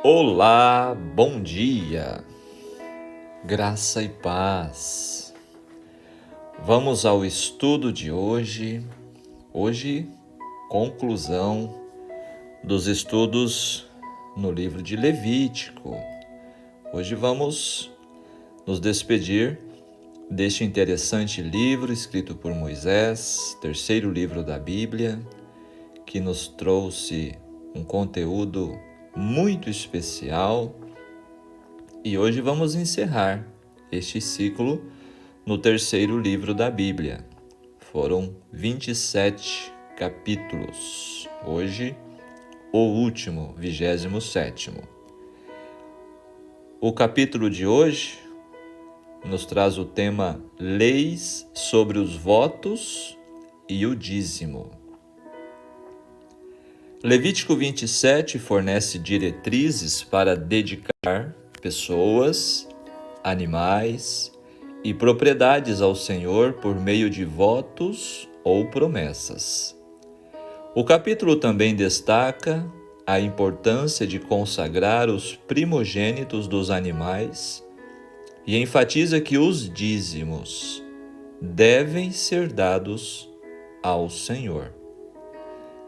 Olá, bom dia, graça e paz. Vamos ao estudo de hoje. Hoje, conclusão dos estudos no livro de Levítico. Hoje vamos nos despedir deste interessante livro escrito por Moisés, terceiro livro da Bíblia, que nos trouxe um conteúdo muito especial. E hoje vamos encerrar este ciclo no terceiro livro da Bíblia. Foram 27 capítulos. Hoje, o último, 27º. O capítulo de hoje nos traz o tema Leis sobre os votos e o dízimo. Levítico 27 fornece diretrizes para dedicar pessoas, animais e propriedades ao Senhor por meio de votos ou promessas. O capítulo também destaca a importância de consagrar os primogênitos dos animais e enfatiza que os dízimos devem ser dados ao Senhor.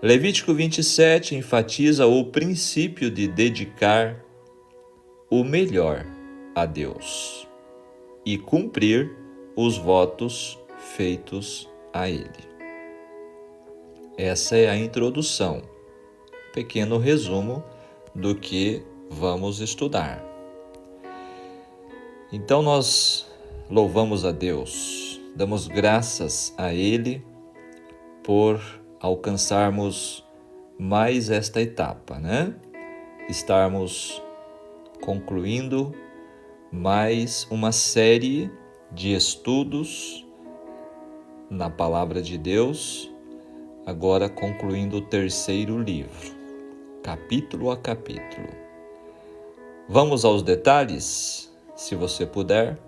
Levítico 27 enfatiza o princípio de dedicar o melhor a Deus e cumprir os votos feitos a Ele. Essa é a introdução, pequeno resumo do que vamos estudar. Então nós louvamos a Deus, damos graças a Ele por alcançarmos mais esta etapa, Estarmos concluindo mais uma série de estudos na Palavra de Deus, agora concluindo o terceiro livro, capítulo a capítulo. Vamos aos detalhes? Se você puder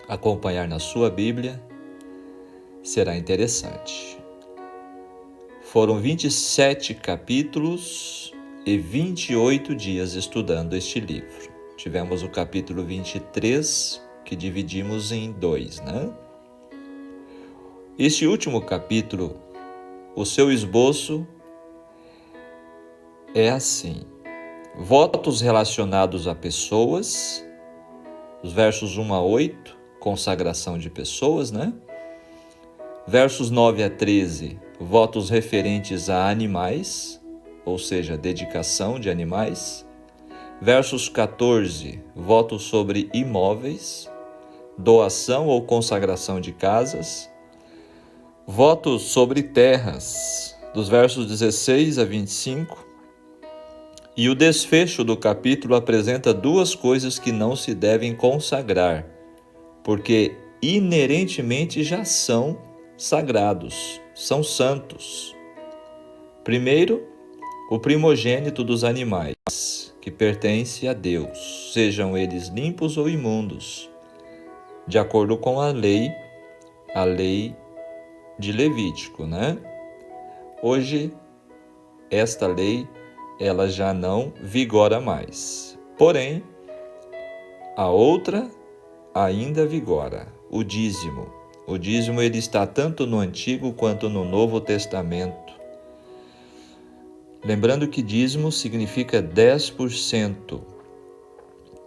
acompanhar na sua Bíblia, será interessante. Foram 27 capítulos e 28 dias estudando este livro. Tivemos o capítulo 23, que dividimos em 2, Este último capítulo, o seu esboço é assim: votos relacionados a pessoas, os versos 1 a 8, consagração de pessoas, Versos 9 a 13, votos referentes a animais, ou seja, dedicação de animais. Versos 14, votos sobre imóveis, doação ou consagração de casas. Votos sobre terras, dos versos 16 a 25. E o desfecho do capítulo apresenta duas coisas que não se devem consagrar, porque inerentemente já são sagrados, são santos. Primeiro, o primogênito dos animais, que pertence a Deus, sejam eles limpos ou imundos, de acordo com a lei de Levítico, Hoje, esta lei, ela já não vigora mais. Porém, a outra ainda vigora, o dízimo. O dízimo ele está tanto no Antigo quanto no Novo Testamento. Lembrando que dízimo significa 10%.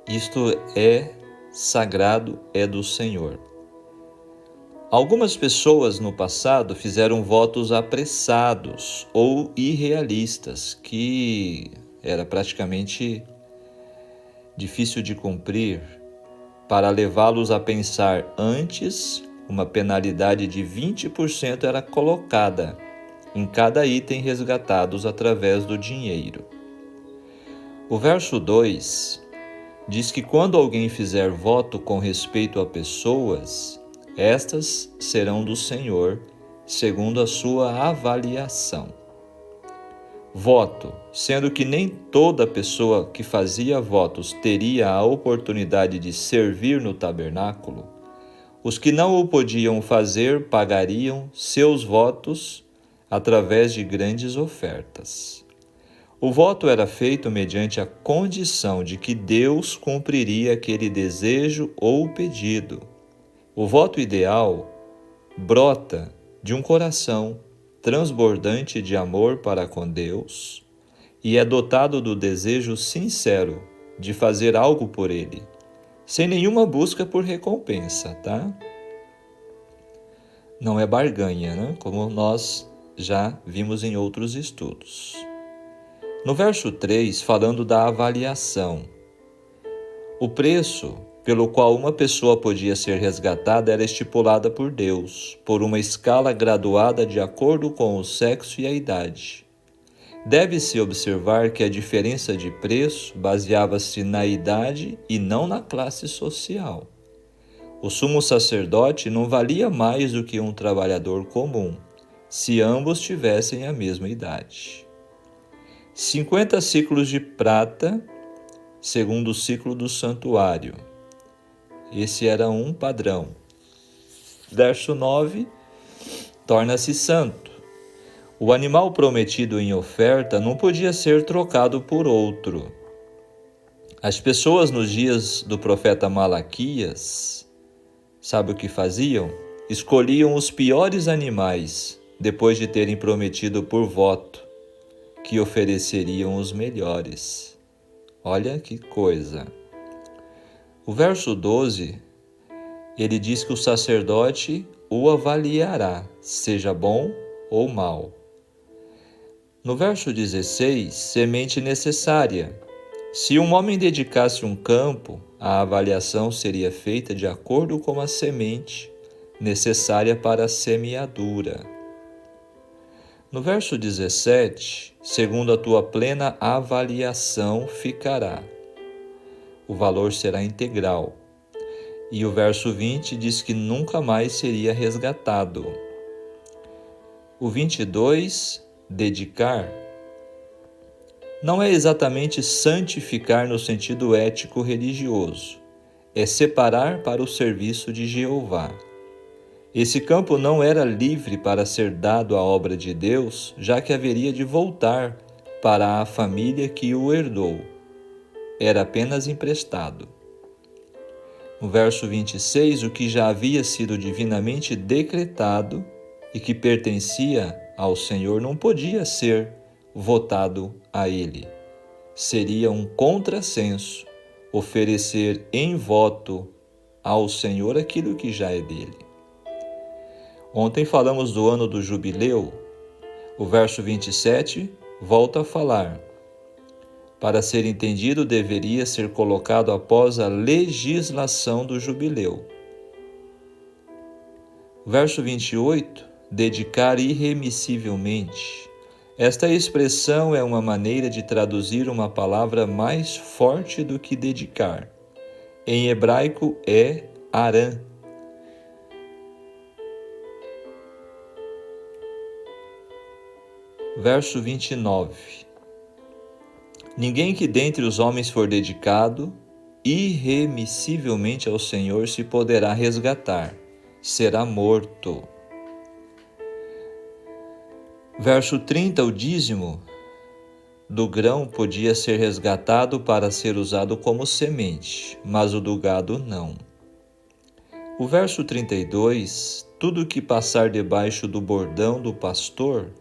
Isto é sagrado, é do Senhor. Algumas pessoas no passado fizeram votos apressados ou irrealistas, que era praticamente difícil de cumprir, para levá-los a pensar antes. Uma penalidade de 20% era colocada em cada item resgatados através do dinheiro. O verso 2 diz que quando alguém fizer voto com respeito a pessoas, estas serão do Senhor, segundo a sua avaliação. Voto, sendo que nem toda pessoa que fazia votos teria a oportunidade de servir no tabernáculo, os que não o podiam fazer pagariam seus votos através de grandes ofertas. O voto era feito mediante a condição de que Deus cumpriria aquele desejo ou pedido. O voto ideal brota de um coração transbordante de amor para com Deus e é dotado do desejo sincero de fazer algo por Ele, sem nenhuma busca por recompensa, tá? Não é barganha, né? Como nós já vimos em outros estudos. No verso 3, falando da avaliação, o preço pelo qual uma pessoa podia ser resgatada era estipulada por Deus, por uma escala graduada de acordo com o sexo e a idade. Deve-se observar que a diferença de preço baseava-se na idade e não na classe social. O sumo sacerdote não valia mais do que um trabalhador comum, se ambos tivessem a mesma idade. 50 ciclos de prata, segundo o ciclo do santuário. Esse era um padrão. Verso 9, torna-se santo. O animal prometido em oferta não podia ser trocado por outro. As pessoas nos dias do profeta Malaquias, sabe o que faziam? Escolhiam os piores animais, depois de terem prometido por voto que ofereceriam os melhores. Olha que coisa! O verso 12, ele diz que o sacerdote o avaliará, seja bom ou mal. No verso 16, semente necessária. Se um homem dedicasse um campo, a avaliação seria feita de acordo com a semente necessária para a semeadura. No verso 17, segundo a tua plena avaliação ficará. O valor será integral. E o verso 20 diz que nunca mais seria resgatado. O 22, dedicar, não é exatamente santificar no sentido ético-religioso, é separar para o serviço de Jeová. Esse campo não era livre para ser dado à obra de Deus, já que haveria de voltar para a família que o herdou. Era apenas emprestado. No verso 26, o que já havia sido divinamente decretado e que pertencia ao Senhor não podia ser votado a ele. Seria um contrassenso oferecer em voto ao Senhor aquilo que já é dele. Ontem falamos do ano do jubileu. O verso 27 volta a falar. Para ser entendido, deveria ser colocado após a legislação do jubileu. Verso 28, dedicar irremissivelmente. Esta expressão é uma maneira de traduzir uma palavra mais forte do que dedicar. Em hebraico é aran. Verso 29. Ninguém que dentre os homens for dedicado irremissivelmente ao Senhor se poderá resgatar, será morto. Verso 30, o dízimo do grão podia ser resgatado para ser usado como semente, mas o do gado não. O verso 32, tudo que passar debaixo do bordão do pastor,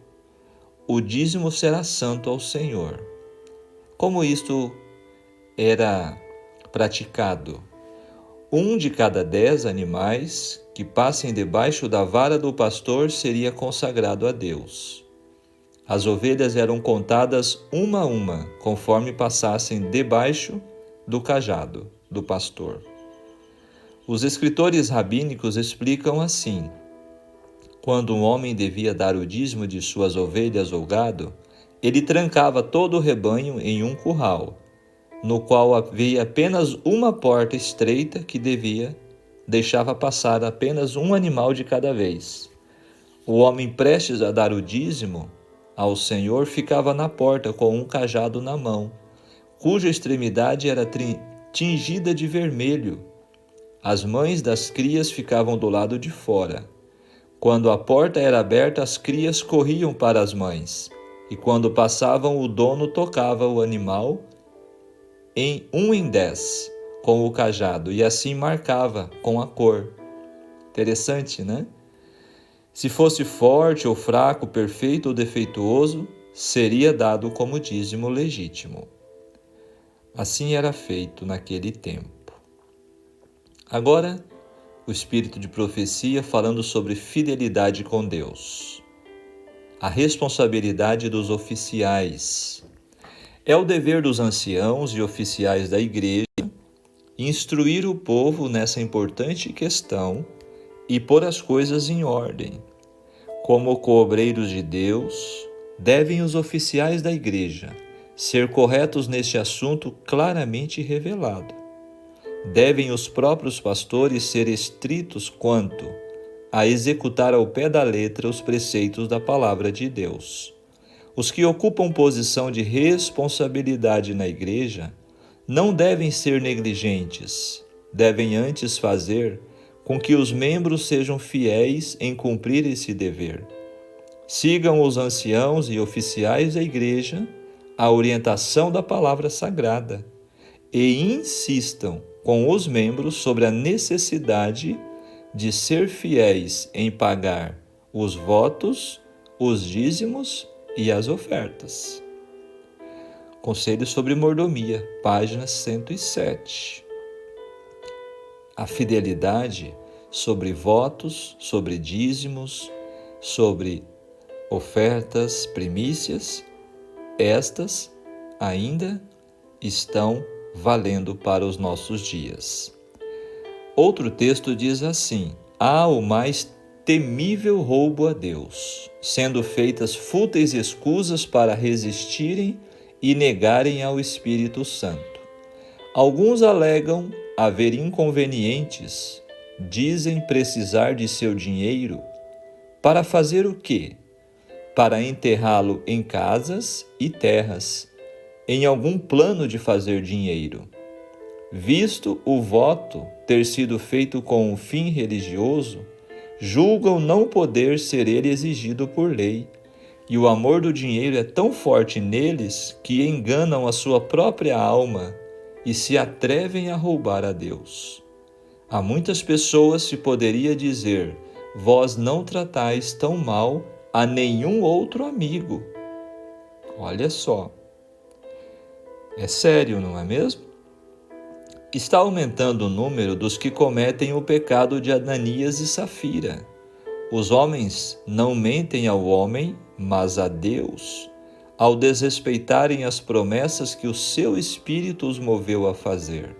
o dízimo será santo ao Senhor. Como isto era praticado? 1 de cada 10 animais que passem debaixo da vara do pastor seria consagrado a Deus. As ovelhas eram contadas uma a uma, conforme passassem debaixo do cajado do pastor. Os escritores rabínicos explicam assim: quando um homem devia dar o dízimo de suas ovelhas ou gado, ele trancava todo o rebanho em um curral, no qual havia apenas uma porta estreita que deixava passar apenas um animal de cada vez. O homem prestes a dar o dízimo ao Senhor ficava na porta com um cajado na mão, cuja extremidade era tingida de vermelho. As mães das crias ficavam do lado de fora. Quando a porta era aberta, as crias corriam para as mães e quando passavam, o dono tocava o animal em 10 com o cajado, e assim marcava com a cor. Interessante, né? Se fosse forte ou fraco, perfeito ou defeituoso, seria dado como dízimo legítimo. Assim era feito naquele tempo. Agora, o espírito de profecia falando sobre fidelidade com Deus. A responsabilidade dos oficiais. É o dever dos anciãos e oficiais da igreja instruir o povo nessa importante questão e pôr as coisas em ordem. Como co-obreiros de Deus, devem os oficiais da igreja ser corretos neste assunto claramente revelado. Devem os próprios pastores ser estritos quanto a executar ao pé da letra os preceitos da palavra de Deus. Os que ocupam posição de responsabilidade na igreja não devem ser negligentes, devem antes fazer com que os membros sejam fiéis em cumprir esse dever. Sigam os anciãos e oficiais da igreja a orientação da palavra sagrada e insistam com os membros sobre a necessidade de ser fiéis em pagar os votos, os dízimos e as ofertas. Conselho sobre mordomia, página 107. A fidelidade sobre votos, sobre dízimos, sobre ofertas, primícias, estas ainda estão valendo para os nossos dias. Outro texto diz assim: há o mais temível roubo a Deus, sendo feitas fúteis escusas para resistirem e negarem ao Espírito Santo. Alguns alegam haver inconvenientes, dizem precisar de seu dinheiro para fazer o quê? Para enterrá-lo em casas e terras, em algum plano de fazer dinheiro. Visto o voto ter sido feito com um fim religioso, julgam não poder ser ele exigido por lei, e o amor do dinheiro é tão forte neles que enganam a sua própria alma e se atrevem a roubar a Deus. A muitas pessoas se poderia dizer: vós não tratais tão mal a nenhum outro amigo. Olha só. É sério, não é mesmo? Está aumentando o número dos que cometem o pecado de Ananias e Safira. Os homens não mentem ao homem, mas a Deus, ao desrespeitarem as promessas que o seu Espírito os moveu a fazer.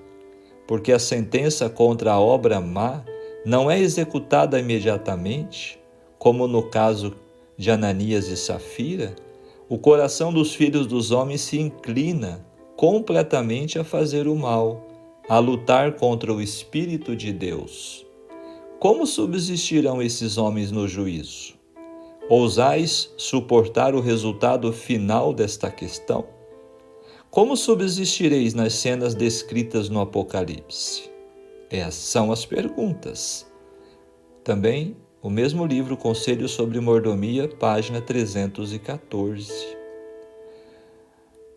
Porque a sentença contra a obra má não é executada imediatamente, como no caso de Ananias e Safira, o coração dos filhos dos homens se inclina completamente a fazer o mal, a lutar contra o Espírito de Deus. Como subsistirão esses homens no juízo? Ousais suportar o resultado final desta questão? Como subsistireis nas cenas descritas no Apocalipse? Essas são as perguntas. Também o mesmo livro, Conselho sobre Mordomia, página 314.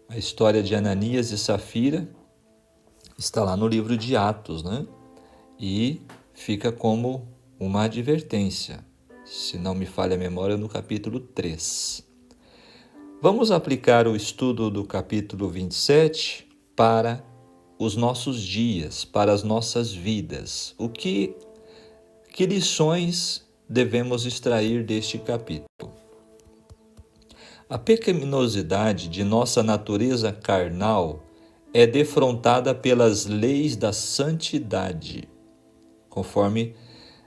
A história de Ananias e Safira está lá no livro de Atos, né? E fica como uma advertência, se não me falha a memória, no capítulo 3. Vamos aplicar o estudo do capítulo 27 para os nossos dias, para as nossas vidas. Que lições devemos extrair deste capítulo? A pecaminosidade de nossa natureza carnal é defrontada pelas leis da santidade, conforme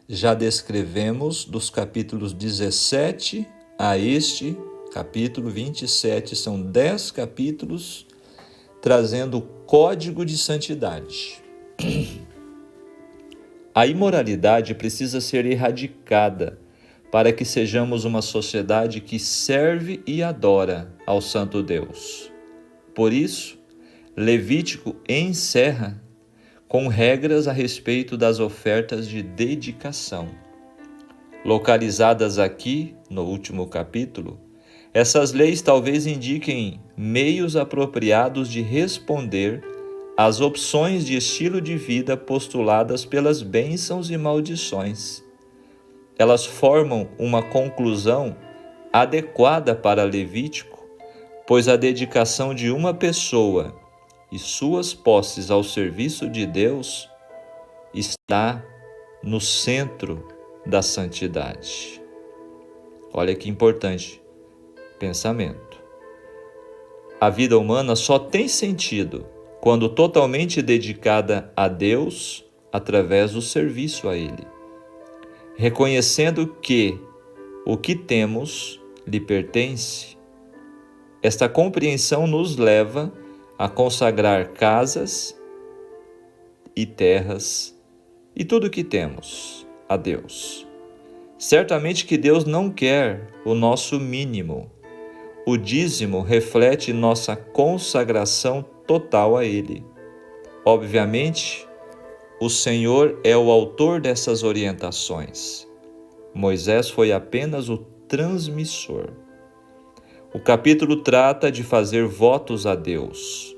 já descrevemos dos capítulos 17 a este capítulo 27. São 10 capítulos trazendo o código de santidade. A imoralidade precisa ser erradicada para que sejamos uma sociedade que serve e adora ao Santo Deus. Por isso, Levítico encerra com regras a respeito das ofertas de dedicação. Localizadas aqui, no último capítulo, Essas leis talvez indiquem meios apropriados de responder às opções de estilo de vida postuladas pelas bênçãos e maldições. Elas formam uma conclusão adequada para Levítico, pois a dedicação de uma pessoa e suas posses ao serviço de Deus está no centro da santidade. Olha que importante pensamento. A vida humana só tem sentido quando totalmente dedicada a Deus através do serviço a Ele, reconhecendo que o que temos lhe pertence. Esta compreensão nos leva a consagrar casas e terras e tudo o que temos a Deus. Certamente que Deus não quer o nosso mínimo. O dízimo reflete nossa consagração total a Ele. Obviamente, o Senhor é o autor dessas orientações. Moisés foi apenas o transmissor. O capítulo trata de fazer votos a Deus.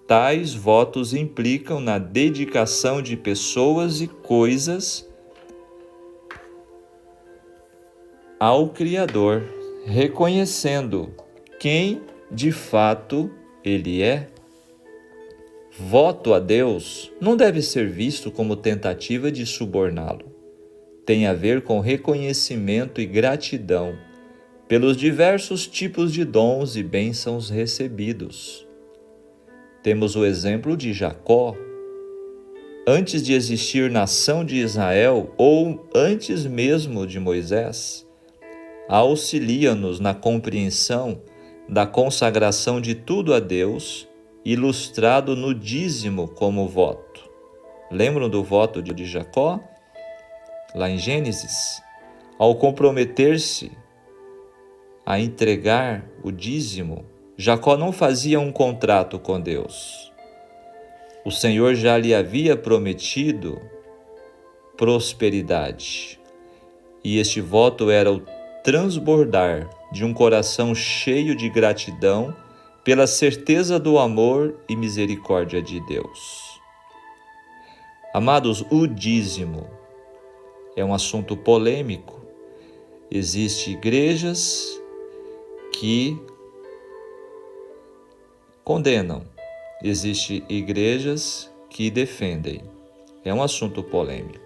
Tais votos implicam na dedicação de pessoas e coisas ao Criador, reconhecendo quem de fato Ele é. Voto a Deus não deve ser visto como tentativa de suborná-lo. Tem a ver com reconhecimento e gratidão pelos diversos tipos de dons e bênçãos recebidos. Temos o exemplo de Jacó. Antes de existir nação de Israel, ou antes mesmo de Moisés, auxilia-nos na compreensão da consagração de tudo a Deus, ilustrado no dízimo como voto. Lembram do voto de Jacó? Lá em Gênesis, ao comprometer-se a entregar o dízimo, Jacó não fazia um contrato com Deus. O Senhor já lhe havia prometido prosperidade, e este voto era o transbordar de um coração cheio de gratidão pela certeza do amor e misericórdia de Deus. Amados, o dízimo é um assunto polêmico. Existem igrejas que condenam, existem igrejas que defendem. É um assunto polêmico.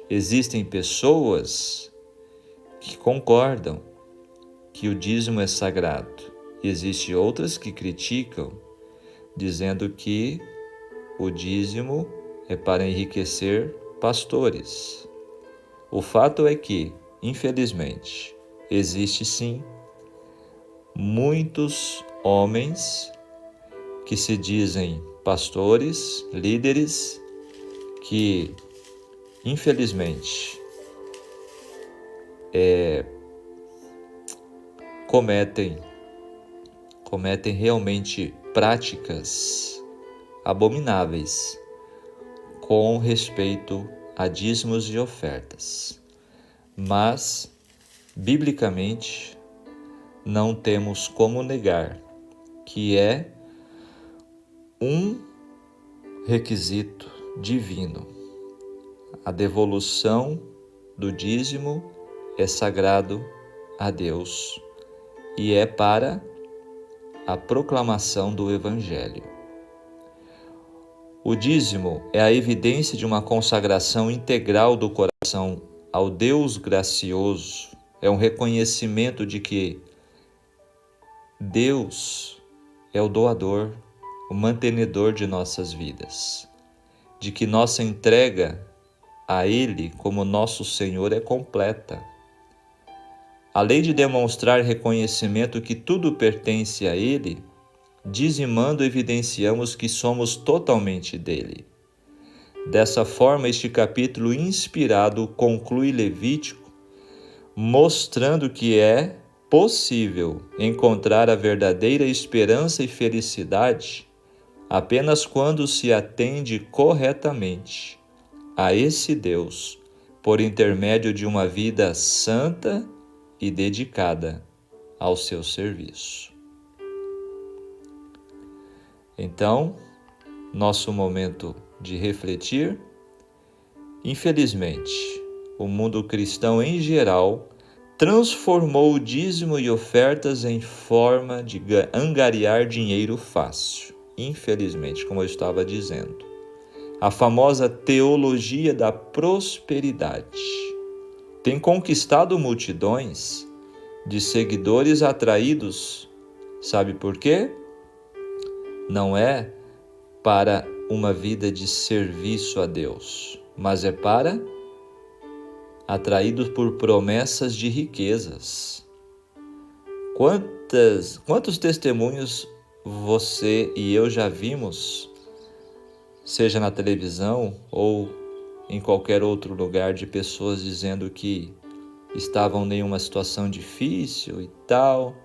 Existem pessoas que concordam que o dízimo é sagrado. Existem outras que criticam, dizendo que o dízimo é para enriquecer pastores. O fato é que, infelizmente, existe sim muitos homens que se dizem pastores, líderes, que, infelizmente, cometem realmente práticas abomináveis com respeito a dízimos e ofertas. Mas, biblicamente, não temos como negar que é um requisito divino. A devolução do dízimo é sagrado a Deus e é para a proclamação do Evangelho. O dízimo é a evidência de uma consagração integral do coração ao Deus gracioso. É um reconhecimento de que Deus é o doador, o mantenedor de nossas vidas, de que nossa entrega a Ele como nosso Senhor é completa. Além de demonstrar reconhecimento que tudo pertence a Ele, dizimando evidenciamos que somos totalmente dele. Dessa forma, este capítulo inspirado conclui Levítico, mostrando que é possível encontrar a verdadeira esperança e felicidade apenas quando se atende corretamente a esse Deus, por intermédio de uma vida santa e dedicada ao seu serviço. Então, nosso momento de refletir. Infelizmente, o mundo cristão em geral transformou o dízimo e ofertas em forma de angariar dinheiro fácil. Infelizmente, como eu estava dizendo. A famosa teologia da prosperidade tem conquistado multidões de seguidores atraídos. Sabe por quê? Não é para uma vida de serviço a Deus, mas é para atraídos por promessas de riquezas. Quantos testemunhos você e eu já vimos, seja na televisão ou em qualquer outro lugar, de pessoas dizendo que estavam em uma situação difícil e tal,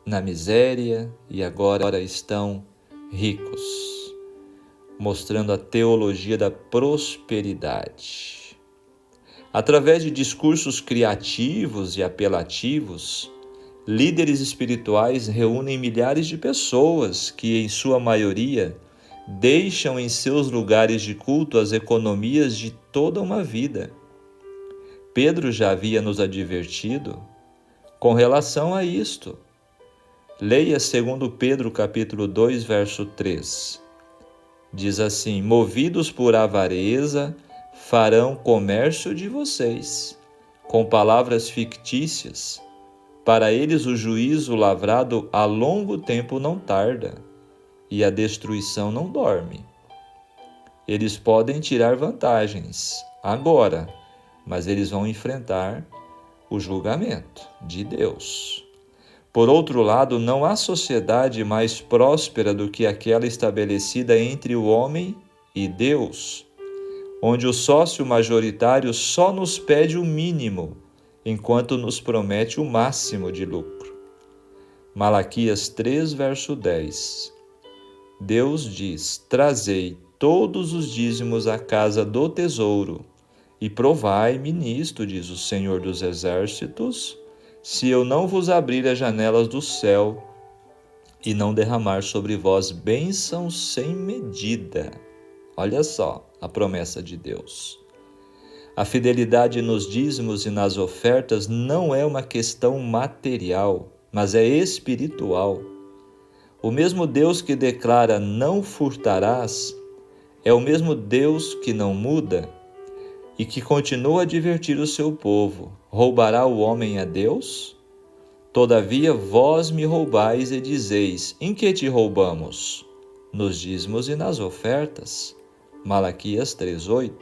na miséria, e agora estão ricos, mostrando a teologia da prosperidade. Através de discursos criativos e apelativos, líderes espirituais reúnem milhares de pessoas que, em sua maioria, deixam em seus lugares de culto as economias de toda uma vida. Pedro já havia nos advertido com relação a isto. Leia 2 Pedro capítulo 2, verso 3. Diz assim: movidos por avareza, farão comércio de vocês, com palavras fictícias. Para eles o juízo lavrado a longo tempo não tarda, e a destruição não dorme. Eles podem tirar vantagens agora, mas eles vão enfrentar o julgamento de Deus. Por outro lado, não há sociedade mais próspera do que aquela estabelecida entre o homem e Deus, onde o sócio majoritário só nos pede o mínimo, enquanto nos promete o máximo de lucro. Malaquias 3, verso 10. Deus diz: trazei todos os dízimos à casa do tesouro, e provai-me nisto, diz o Senhor dos Exércitos, se eu não vos abrir as janelas do céu e não derramar sobre vós bênçãos sem medida. Olha só a promessa de Deus. A fidelidade nos dízimos e nas ofertas não é uma questão material, mas é espiritual. O mesmo Deus que declara não furtarás é o mesmo Deus que não muda e que continua a advertir o seu povo: roubará o homem a Deus? Todavia vós me roubais e dizeis: em que te roubamos? Nos dízimos e nas ofertas. Malaquias 3:8.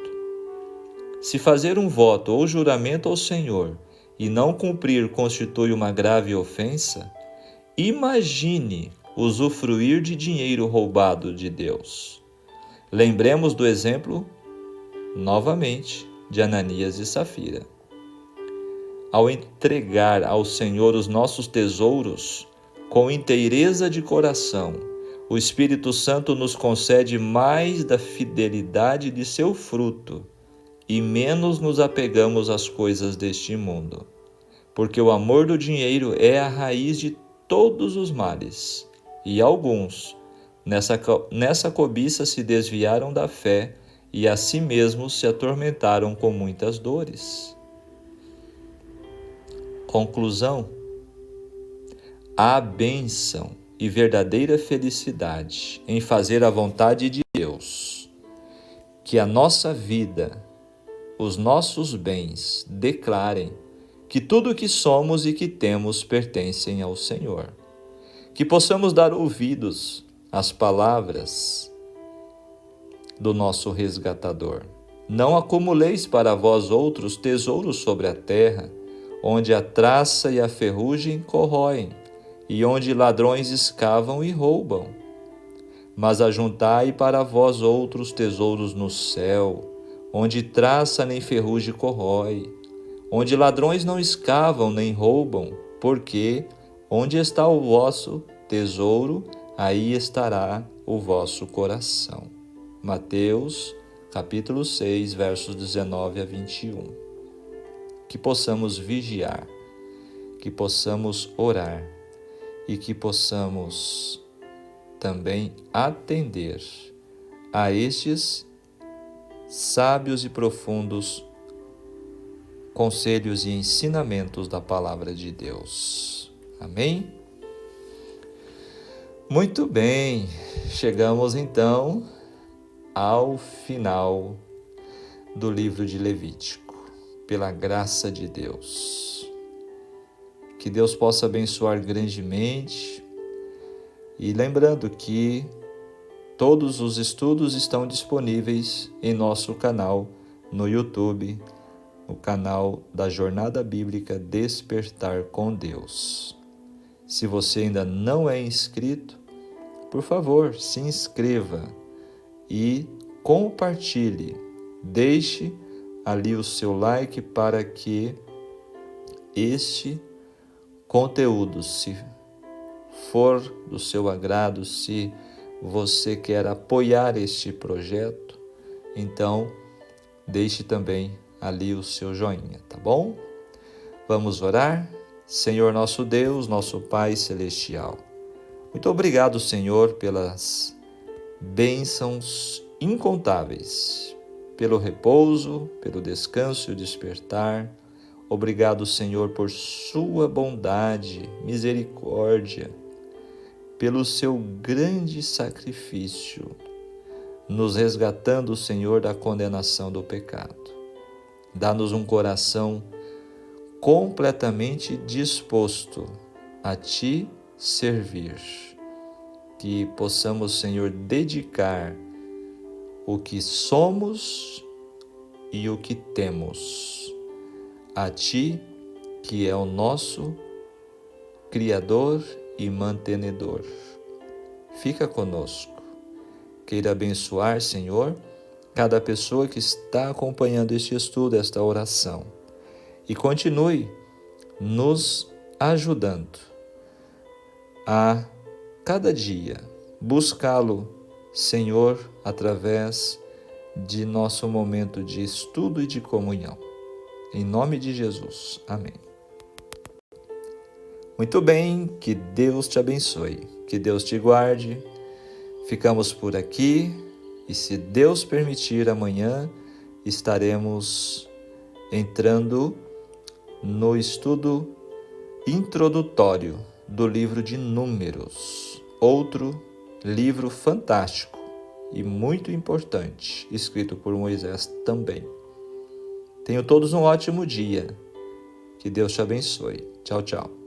Se fazer um voto ou juramento ao Senhor e não cumprir constitui uma grave ofensa, imagine usufruir de dinheiro roubado de Deus. Lembremos do exemplo, novamente, de Ananias e Safira. Ao entregar ao Senhor os nossos tesouros com inteireza de coração, o Espírito Santo nos concede mais da fidelidade de seu fruto e menos nos apegamos às coisas deste mundo, porque o amor do dinheiro é a raiz de todos os males, e alguns, nessa cobiça, se desviaram da fé e a si mesmos se atormentaram com muitas dores. Conclusão: há bênção e verdadeira felicidade em fazer a vontade de Deus. Que a nossa vida, os nossos bens declarem que tudo o que somos e que temos pertencem ao Senhor. Que possamos dar ouvidos às palavras do nosso resgatador. Não acumuleis para vós outros tesouros sobre a terra, onde a traça e a ferrugem corroem, e onde ladrões escavam e roubam. Mas ajuntai para vós outros tesouros no céu, onde traça nem ferrugem corrói, onde ladrões não escavam nem roubam, porque onde está o vosso tesouro, aí estará o vosso coração. Mateus, capítulo 6, versos 19 a 21. Que possamos vigiar, que possamos orar e que possamos também atender a estes sábios e profundos conselhos e ensinamentos da palavra de Deus. Amém? Muito bem, chegamos então ao final do livro de Levítico, pela graça de Deus. Que Deus possa abençoar grandemente e lembrando que todos os estudos estão disponíveis em nosso canal no YouTube, o canal da Jornada Bíblica Despertar com Deus. Se você ainda não é inscrito, por favor, se inscreva e compartilhe. Deixe ali o seu like para que este conteúdo, se for do seu agrado, se você quer apoiar este projeto, então deixe também ali o seu joinha, tá bom? Vamos orar? Senhor nosso Deus, nosso Pai Celestial, muito obrigado, Senhor, pelas bênçãos incontáveis, pelo repouso, pelo descanso e o despertar. Obrigado, Senhor, por sua bondade, misericórdia, pelo seu grande sacrifício, nos resgatando, Senhor, da condenação do pecado. Dá-nos um coração completamente disposto a Ti servir. Que possamos, Senhor, dedicar o que somos e o que temos a Ti, que é o nosso Criador e mantenedor. Fica conosco. Queira abençoar, Senhor, cada pessoa que está acompanhando este estudo, esta oração. E continue nos ajudando a cada dia buscá-lo, Senhor, através de nosso momento de estudo e de comunhão. Em nome de Jesus. Amém. Muito bem, que Deus te abençoe, que Deus te guarde. Ficamos por aqui e, se Deus permitir, amanhã estaremos entrando no estudo introdutório do livro de Números, outro livro fantástico e muito importante, escrito por Moisés também. Tenham todos um ótimo dia. Que Deus te abençoe. Tchau, tchau.